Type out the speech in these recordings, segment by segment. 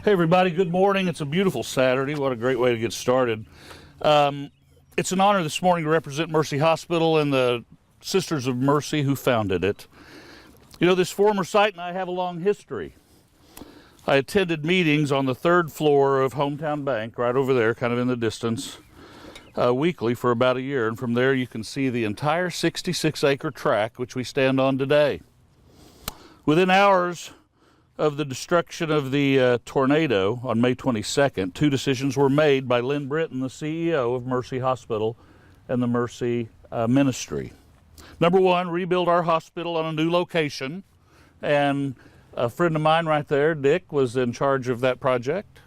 Hey everybody, good morning. It's a beautiful Saturday. What a great way to get started. It's an honor this morning to represent Mercy Hospital and the Sisters of Mercy who founded it. You know, this former site and I have a long history. I attended meetings on the third floor of Hometown Bank, right over there, kind of in the distance, weekly for about a year. And from there you can see the entire 66-acre tract which we stand on today. Within hours of the destruction of the tornado on May 22nd, two decisions were made by Lynn Britton, the CEO of Mercy Hospital and the Mercy Ministry. Number one, rebuild our hospital on a new location. And a friend of mine right there, Dick, was in charge of that project.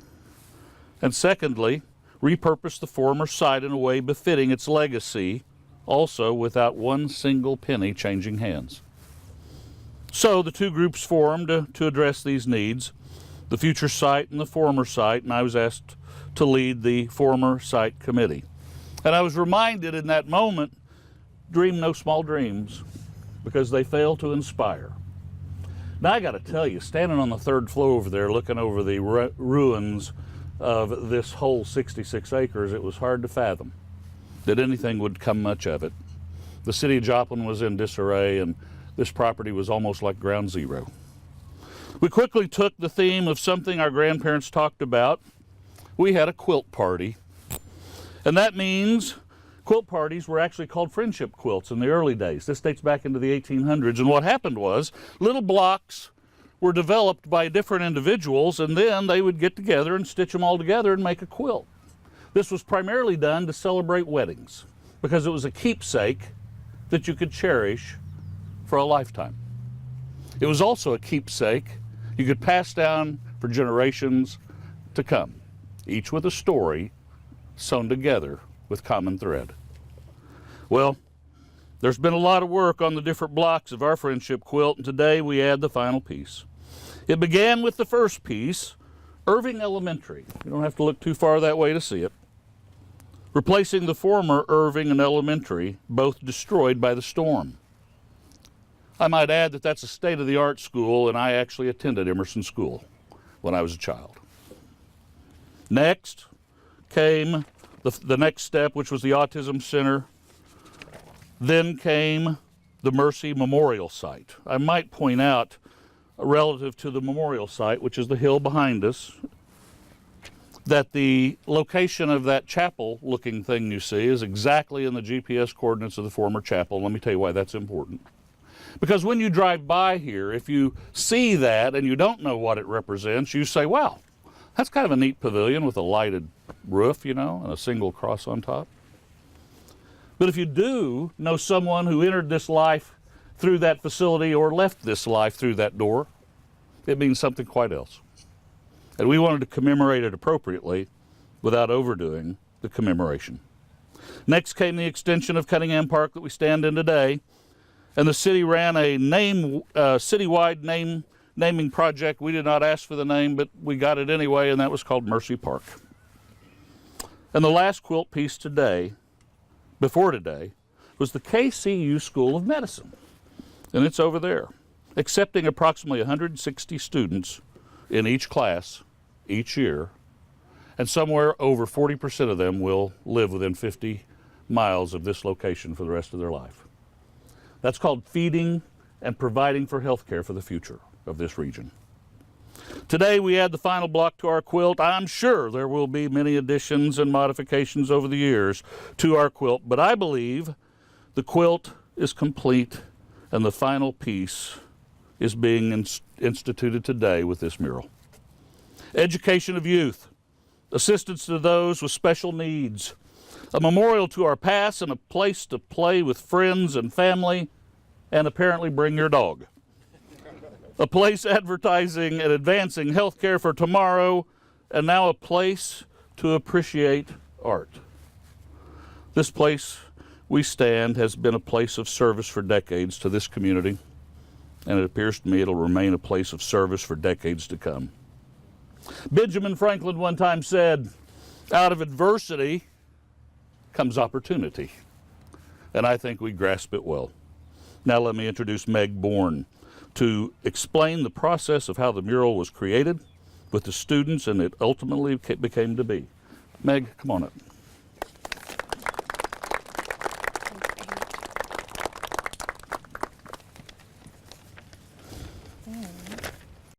And secondly, repurpose the former site in a way befitting its legacy, also without one single penny changing hands. So the two groups formed to address these needs, the future site and the former site, and I was asked to lead the former site committee. And I was reminded in that moment, dream no small dreams, because they fail to inspire. Now I got to tell you, standing on the third floor over there, looking over the ruins of this whole 66 acres, it was hard to fathom that anything would come much of it. The city of Joplin was in disarray, and this property was almost like ground zero. We quickly took the theme of something our grandparents talked about. We had a quilt party. And that means quilt parties were actually called friendship quilts in the early days. This dates back into the 1800s. And what happened was little blocks were developed by different individuals, and then they would get together and stitch them all together and make a quilt. This was primarily done to celebrate weddings because it was a keepsake that you could cherish for a lifetime. It was also a keepsake you could pass down for generations to come, each with a story sewn together with common thread. Well, there's been a lot of work on the different blocks of our friendship quilt, and today we add the final piece. It began with the first piece, Irving Elementary. You don't have to look too far that way to see it. Replacing the former Irving and Elementary, both destroyed by the storm. I might add that that's a state-of-the-art school, and I actually attended Emerson School when I was a child. Next came the next step, which was the Autism Center. Then came the Mercy Memorial Site. I might point out, relative to the memorial site, which is the hill behind us, that the location of that chapel-looking thing you see is exactly in the GPS coordinates of the former chapel. Let me tell you why that's important. Because when you drive by here, if you see that and you don't know what it represents, you say, wow, that's kind of a neat pavilion with a lighted roof, you know, and a single cross on top. But if you do know someone who entered this life through that facility or left this life through that door, it means something quite else. And we wanted to commemorate it appropriately without overdoing the commemoration. Next came the extension of Cunningham Park that we stand in today. And the city ran a citywide naming project. We did not ask for the name, but we got it anyway, and that was called Mercy Park. And the last quilt piece today, before today, was the KCU School of Medicine. And it's over there, accepting approximately 160 students in each class each year. And somewhere over 40% of them will live within 50 miles of this location for the rest of their life. That's called feeding and providing for health care for the future of this region. Today we add the final block to our quilt. I'm sure there will be many additions and modifications over the years to our quilt, but I believe the quilt is complete and the final piece is being instituted today with this mural. Education of youth, assistance to those with special needs, a memorial to our past and a place to play with friends and family, and apparently bring your dog. A place advertising and advancing health care for tomorrow, and now a place to appreciate art. This place we stand has been a place of service for decades to this community, and it appears to me it'll remain a place of service for decades to come. Benjamin Franklin one time said, out of adversity comes opportunity. And I think we grasp it well. Now let me introduce Meg Bourne to explain the process of how the mural was created with the students, and it ultimately became to be. Meg, come on up.